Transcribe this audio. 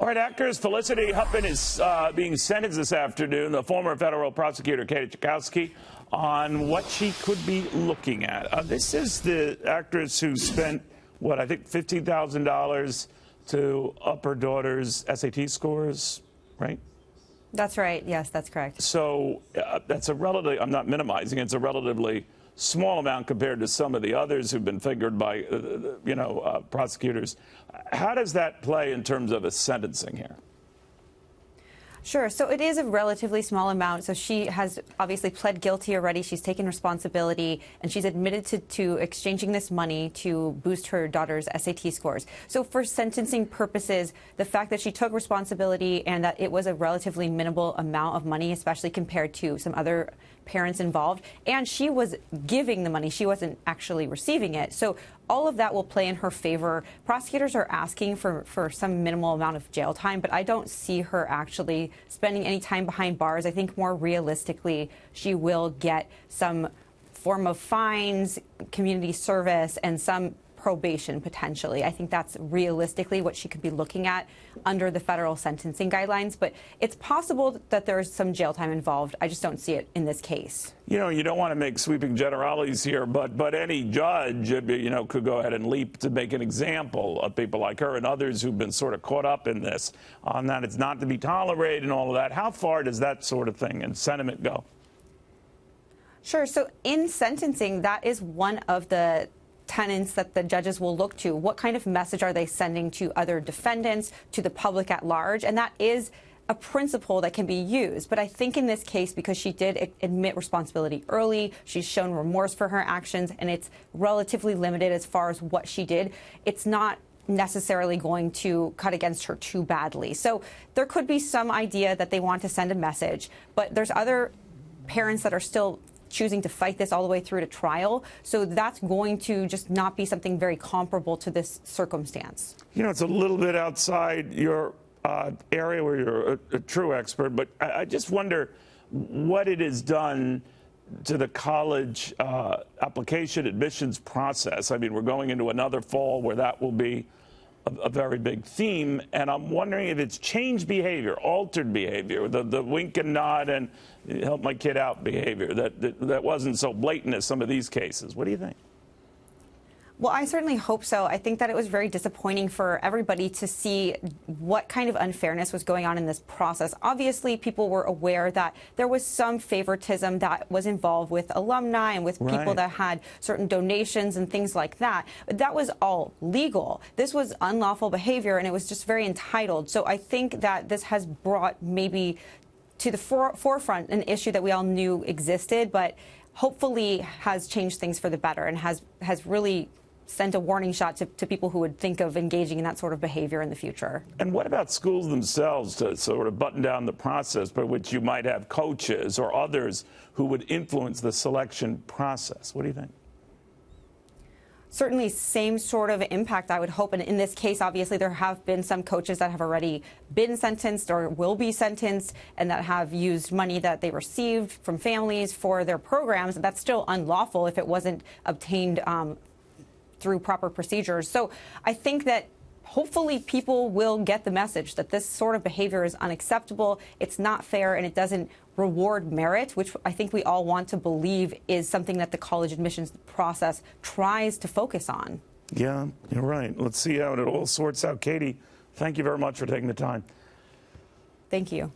All right, actress Felicity Huffman is being sentenced this afternoon, the former federal prosecutor Katie Cherkasky, on what she could be looking at. This is the actress who spent, what, I think $15,000 to up her daughter's SAT scores, right? That's right. Yes, that's correct. So that's a relatively, I'm not minimizing, it's a relatively small amount compared to some of the others who've been figured by, prosecutors. How does that play in terms of a sentencing here? Sure. So it is a relatively small amount. So she has obviously pled guilty already. She's taken responsibility, and she's admitted to exchanging this money to boost her daughter's SAT scores. So for sentencing purposes, the fact that she took responsibility and that it was a relatively minimal amount of money, especially compared to some other parents involved, and she was giving the money, she wasn't actually receiving it. So all of that will play in her favor. Prosecutors are asking for some minimal amount of jail time, but I don't see her actually spending any time behind bars. I think more realistically, she will get some form of fines, community service, and some probation potentially. I think that's realistically what she could be looking at under the federal sentencing guidelines. But it's possible that there's some jail time involved. I just don't see it in this case. You know, you don't want to make sweeping generalities here, but any judge, could go ahead and leap to make an example of people like her and others who've been sort of caught up in this, on that it's not to be tolerated and all of that. How far does that sort of thing and sentiment go? Sure. So in sentencing, that is one of the tenets that the judges will look to. What kind of message are they sending to other defendants, to the public at large? And that is a principle that can be used. But I think in this case, because she did admit responsibility early, she's shown remorse for her actions, and it's relatively limited as far as what she did, it's not necessarily going to cut against her too badly. So there could be some idea that they want to send a message, but there's other parents that are still choosing to fight this all the way through to trial. So that's going to just not be something very comparable to this circumstance. You know, it's a little bit outside your area where you're a true expert, but I just wonder what it has done to the college application admissions process. I mean, we're going into another fall where that will be a very big theme, and I'm wondering if it's changed behavior, altered behavior, the wink and nod and help my kid out behavior that wasn't so blatant as some of these cases. What do you think? Well, I certainly hope so. I think that it was very disappointing for everybody to see what kind of unfairness was going on in this process. Obviously, people were aware that there was some favoritism that was involved with alumni and with people that had certain donations and things like that. But that was all legal. This was unlawful behavior, and it was just very entitled. So I think that this has brought maybe to the forefront an issue that we all knew existed, but hopefully has changed things for the better and has really sent a warning shot to people who would think of engaging in that sort of behavior in the future. And what about schools themselves to sort of button down the process by which you might have coaches or others who would influence the selection process? What do you think? Certainly same sort of impact, I would hope. And in this case, obviously, there have been some coaches that have already been sentenced or will be sentenced and that have used money that they received from families for their programs. That's still unlawful if it wasn't obtained through proper procedures. So I think that hopefully people will get the message that this sort of behavior is unacceptable, it's not fair, and it doesn't reward merit, which I think we all want to believe is something that the college admissions process tries to focus on. Yeah, you're right. Let's see how it all sorts out. Katie, thank you very much for taking the time. Thank you.